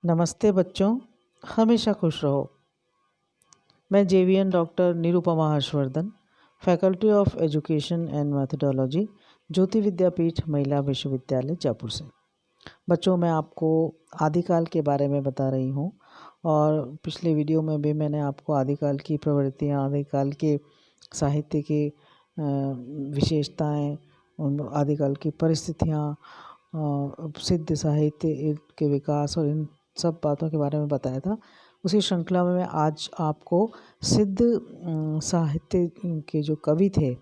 नमस्ते बच्चों, हमेशा खुश रहो। मैं JVN doctor Nirupama Harshvardhan, faculty of education and methodology, Jyoti Vidyapeeth Mahila Vishwavidyalaya Jaipur से। बच्चों, मैं आपको आदिकाल के बारे में बता रही हूँ और पिछले वीडियो में भी मैंने आपको आदिकाल की प्रवृत्तियाँ, आदिकाल के साहित्य की विशेषताएँ, आदिकाल की परिस्थितियाँ, सिद्ध साहित्य के विकास और इन सब बातों के बारे में बताया था। उसी श्रृंखला में मैं आज आपको सिद्ध साहित्य के जो कवि थे,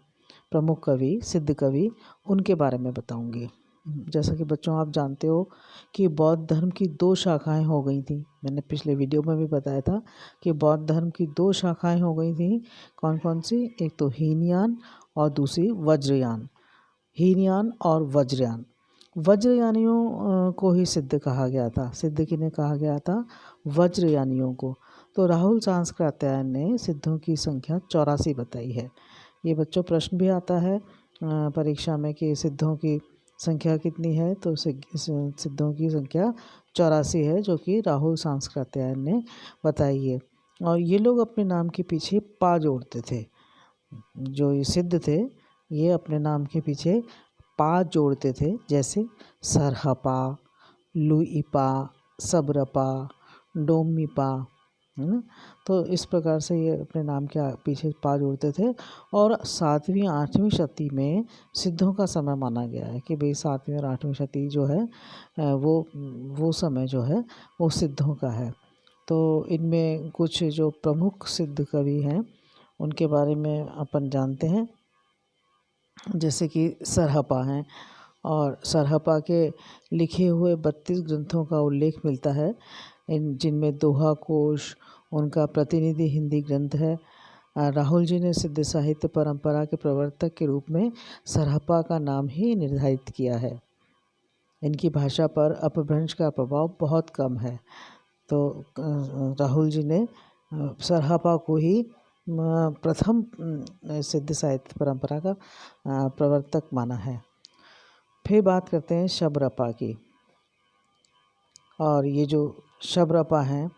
प्रमुख कवि, सिद्ध कवि, उनके बारे में बताऊंगी। जैसा कि बच्चों आप जानते हो कि बौद्ध धर्म की 2 शाखाएं हो गई थी। मैंने पिछले वीडियो में भी बताया था कि बौद्ध धर्म की 2 शाखाएं हो गई थी। कौन कौन सी? एक तो हीनयान और दूसरी वज्रयान। हीनयान और वज्रयान। वज्रयानियों को ही सिद्ध कहा गया था। सिद्ध किन्हें कहा गया था? वज्रयानियों को। तो राहुल सांस्कृत्यायन ने सिद्धों की संख्या 84 बताई है। ये बच्चों प्रश्न भी आता है परीक्षा में कि सिद्धों की संख्या कितनी है, तो सिद्धों की संख्या 84 है, जो कि राहुल सांस्कृत्यायन ने बताई है। और ये लोग अपने नाम के पीछे पा जोड़ते थे। जो ये सिद्ध थे, ये अपने नाम के पीछे पा जोड़ते थे, जैसे सरहपा, लुइपा, सबरपा, डोमिपा, है ना। तो इस प्रकार से ये अपने नाम के पीछे पा जोड़ते थे। और 7वीं 8वीं शती में सिद्धों का समय माना गया है कि भाई 7वीं और 8वीं शती जो है वो समय जो है वो सिद्धों का है। तो इनमें कुछ जो प्रमुख सिद्ध कवि हैं उनके बारे में अपन जानते हैं। जैसे कि सरहपा हैं, और सरहपा के लिखे हुए 32 ग्रंथों का उल्लेख मिलता है, जिनमें दोहा कोश उनका प्रतिनिधि हिंदी ग्रंथ है। राहुल जी ने सिद्ध साहित्य परंपरा के प्रवर्तक के रूप में सरहपा का नाम ही निर्धारित किया है। इनकी भाषा पर अपभ्रंश का प्रभाव बहुत कम है। तो राहुल जी ने सरहपा को ही प्रथम सिद्ध साहित्य परंपरा का प्रवर्तक माना है। फिर बात करते हैं शबरपा की। और ये जो शबरपा हैं,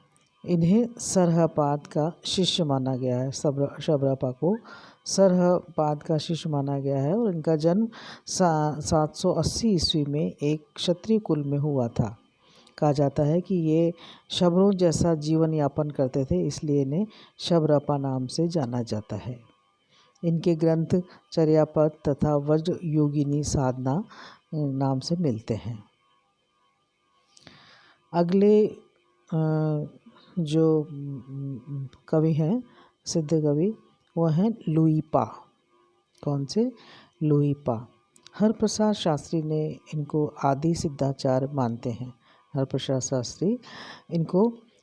इन्हें सरहपाद का शिष्य माना गया है। शबरपा को सरहपाद का शिष्य माना गया है और इनका जन्म 780 ईस्वी में एक क्षत्रिय कुल में हुआ था। कहा जाता है कि ये शबरों जैसा जीवन यापन करते थे, इसलिए इन्हें शबरपा नाम से जाना जाता है। इनके ग्रंथ चर्यापद तथा वज्र योगिनी साधना नाम से मिलते हैं। अगले जो कवि हैं, सिद्ध कवि, वो हैं लुइपा। कौन से? लुइपा। हरप्रसाद शास्त्री ने इनको आदि सिद्धाचार्य मानते हैं। हरप्रसाद शास्त्री इनको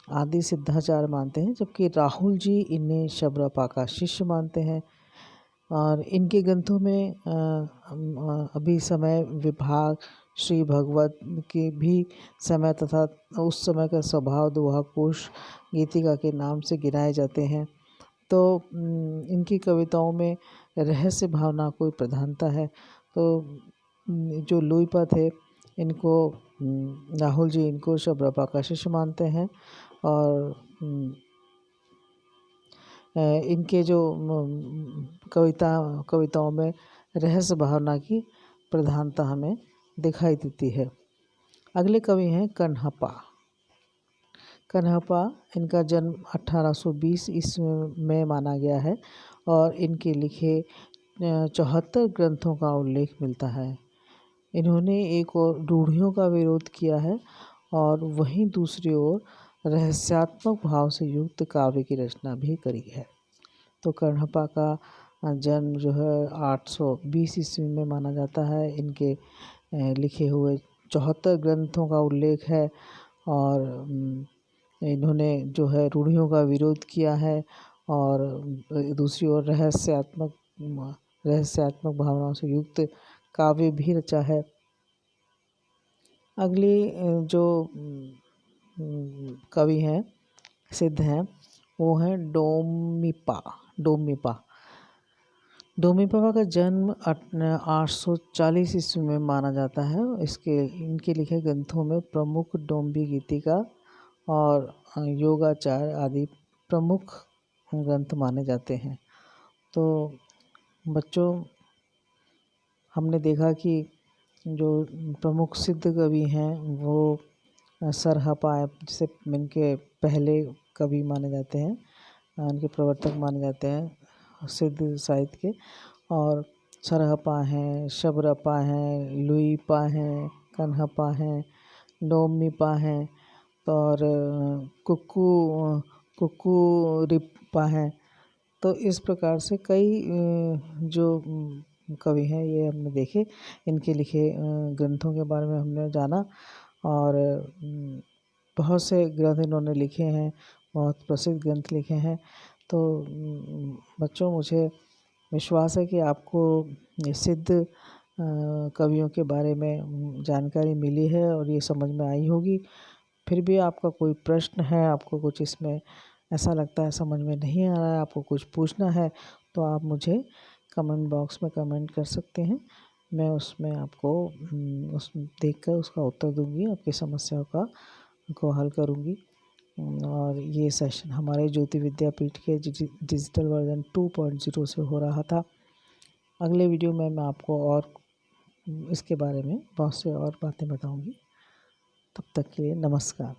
आदि सिद्धाचार्य मानते हैं, जबकि राहुल जी इन्हें शबरपा का शिष्य मानते हैं। और इनके ग्रंथों में अभी समय विभाग, श्री भगवत के भी समय तथा उस समय का स्वभाव, दोहा कोश, गीतिका के नाम से गिनाए जाते हैं। तो इनकी कविताओं में रहस्य भावना कोई प्रधानता है। तो जो लुइपा थे, इनको राहुल जी इनको शबरपा का शिष्य मानते हैं। और इनके जो कविताओं में रहस्य भावना की प्रधानता हमें दिखाई देती है। अगले कवि हैं कन्हप्पा। कन्हप्पा, इनका जन्म 1820 ईस्वी में माना गया है और इनके लिखे 74 ग्रंथों का उल्लेख मिलता है। इन्होंने एक और रूढ़ियों का विरोध किया है और वहीं दूसरी ओर रहस्यात्मक भाव से युक्त काव्य की रचना भी करी है। तो कन्हप्पा का जन्म जो है 820 ईस्वी में माना जाता है। इनके लिखे हुए 74 ग्रंथों का उल्लेख है और इन्होंने जो है रूढ़ियों का विरोध किया है और दूसरी ओर रहस्यात्मक भावनाओं से युक्त काव्य भी रचा है। अगली जो कवि हैं, सिद्ध हैं, वो हैं डोमिपा। डोमिपा का जन्म 840 ईस्वी में माना जाता है। इनके लिखे ग्रंथों में प्रमुख डोम्बी गीतिका और योगाचार आदि प्रमुख ग्रंथ माने जाते हैं। तो बच्चों, हमने देखा कि जो प्रमुख सिद्ध कवि हैं वो सरहपा, जिसे इनके पहले कवि माने जाते हैं, इनके प्रवर्तक माने जाते हैं सिद्ध साहित्य के। और सरहपा हैं, शबरपा हैं, लुईपा हैं, कन्हपा हैं, नोमीपा हैं और कुक्कुरिपा हैं। तो इस प्रकार से कई जो कवि हैं ये हमने देखे, इनके लिखे ग्रंथों के बारे में हमने जाना। और बहुत से ग्रंथ इन्होंने लिखे हैं, बहुत प्रसिद्ध ग्रंथ लिखे हैं। तो बच्चों, मुझे विश्वास है कि आपको ये सिद्ध कवियों के बारे में जानकारी मिली है और ये समझ में आई होगी। फिर भी आपका कोई प्रश्न है, आपको कुछ इसमें ऐसा लगता है समझ में नहीं आ रहा है, आपको कुछ पूछना है, तो आप मुझे कमेंट बॉक्स में कमेंट कर सकते हैं। मैं उसमें आपको देखकर उसका उत्तर दूंगी, आपकी समस्याओं को हल करूंगी। और ये सेशन हमारे ज्योति विद्यापीठ के डिजिटल वर्जन 2.0 से हो रहा था। अगले वीडियो में मैं आपको और इसके बारे में बहुत से और बातें बताऊंगी। तब तक के लिए नमस्कार।